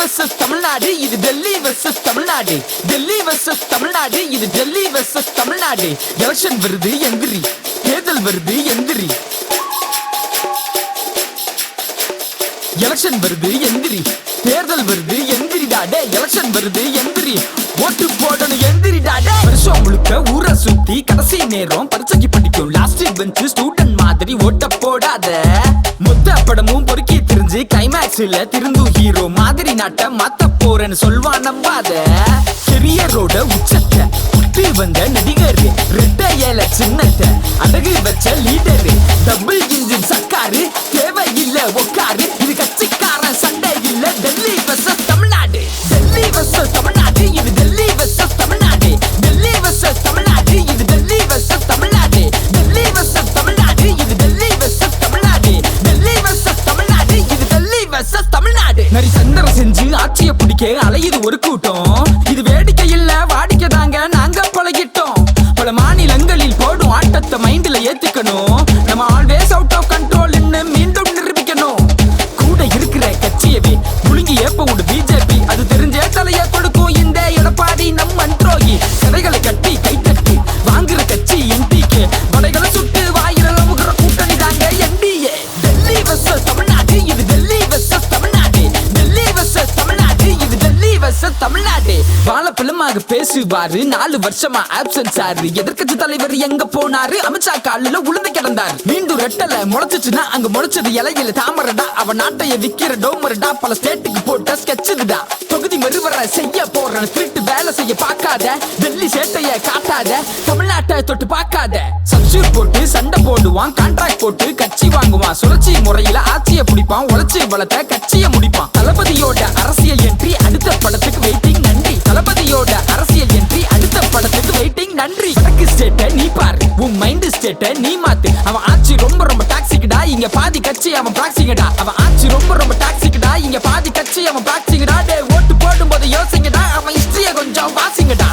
Versus Tamil Nadu, இது Delhi versus Tamil Nadu. Delhi versus Tamil Nadu, இது Delhi versus Tamil Nadu. Election வருது எந்திரி, தேர்தல் வருது எந்திரி. எலெக்ஷன் வருது எந்திரி, தேர்தல் வருது எந்திரிடாடே. எலெக்ஷன் வருது எந்திரி, ஓட்டு போடணும் எந்திரிடாடே. வருஷம் முழுக்க ஊரை சுத்தி கடைசி நேரம் பரிசைக்கு படிக்கும் லாஸ்ட் பெஞ்ச் ஸ்டூடெண்ட் மாதிரி ஓட்ட போடாத. மொத்த படமும் பொறுக்கி திரிஞ்சு கிளைமேக்ஸ்ல திருந்து ஹீரோ மாதிரி நாட்டை மாத்த போறேன்னு சொல்வான் நம்பாத. கெரியரோட உச்சத்தை விட்டு வந்த நடிகர், ரெட்ட ஏல சின்னத்தை அழகு வச்ச லீடர், டபுள் இன்ஜின் சக்காரு தேவையில்ல உக்காரு. இது கட்சிக்காரன் சண்டை இல்ல, டெல்லி வெர்சஸ் தமிழ்நாடு. டெல்லி வெர்சஸ் தமிழ்நாடு, இது டெல்லி வெர்சஸ் தமிழ்நாடு. டெல்லி வெர்சஸ் தமிழ்நாடு, இது டெல்லி வெர்சஸ் தமிழ்நாடு. டெல்லி வெர்சஸ் தமிழ்நாடு, இது டெல்லி வெர்சஸ் தமிழ்நாடு. டெல்லி வெர்சஸ் தமிழ்நாடு, இது டெல்லி வெர்சஸ் தமிழ்நாடு. நரி சந்திர செஞ்சு ஆட்சியை பிடிக்க அலையுது ஒரு கூட்டம். இது வேடிக்கை இல்ல, வாடிக்கை தாங்க நாங்க பழகிட்டோம். பல மாநிலங்களில் போடும் ஆட்டத்தை மைண்ட்ல ஏத்துக்கணும். நம்ம ஆல்வேஸ் அவுட் ஆஃப் கண்ட்ரோல் மீண்டும் நிரூபிக்கணும். கூட இருக்கிற கட்சியவே முழுங்கி ஏப்ப விடு பிஜேபி, அது தெரிஞ்சே தலைய கொடுக்கும் இந்த எடப்பாடி நம் மன்ட்ரோகி. சிறைகளை கட்டி கைத்தட்டி வாங்குற கட்சி என்டிகே, படைகளை சுட்டு வாயில முகிற கூட்டணி தாங்க என்டிஏ. டெல்லி வெர்சஸ் தமிழ்நாடு, இது டெல்லி வெர்சஸ் தமிழ்நாடு. டெல்லி வெர்சஸ் தமிழ்நாடு, இது டெல்லி வெர்சஸ் தமிழ்நாடு. வாழ பிளமாக பேசுவாரு, 4 வருஷமா ஆப்சன்ஸ் ஆறு. எதிர்கட்சி தலைவர் எங்க போனாரு, அமித்ஷா காலில உளுந்து கிடந்தார். மீண்டும் ரெட்டல முளைச்சுச்சுன்னா அங்க முளைச்சது இலையில தாமரடா. அவன் நாட்டைய விக்கிற டோமரடா, பல ஸ்டேட்டுக்கு போட்ட ஸ்கெட்சுடா. தொகுதி மறுவர செய்ய போறேன், திருட்டு வேலை செய்ய பார்க்காத. டெல்லி சேட்டைய காட்டாத, தமிழ்நாட்டை தொட்டு பார்க்காத. சப்ஸ்டியூட் போட்டு சண்டை போடுவான், கான்ட்ராக்ட் போட்டு கட்சி வாங்குவான். சுழற்சி முறையில ஆட்சியை பிடிப்பான், உழைச்சி வளர்த்த கட்சியை முடிப்பான். தளபதியோட அரசியல் என்ட்ரி, அடுத்த படத்துக்கு வெயிட்டிங் நன்றி. தளபதியோட அரசியல் என்ட்ரி, அடுத்த படத்துக்கு வெயிட்டிங் நன்றி. வடக்கு ஸ்டேட்டை நீ பாரு, உன் மைண்ட் ஸ்டேட்டை நீ மாத்து. அவன் ஆட்சி ரொம்ப ரொம்ப டாக்ஸிக்கடா, இங்க பாதி கட்சி அவன் பிராக்சிங்கடா. அவன் ஆட்சி ரொம்ப ரொம்ப டாக்ஸிக்கடா, இங்க பாதி கட்சி அவன் பிராக்சிங்கடா. டே ஓட்டு போடும் போது யோசிங்கடா, அவன் ஹிஸ்டரிய கொஞ்சம் வாசிங்கடா.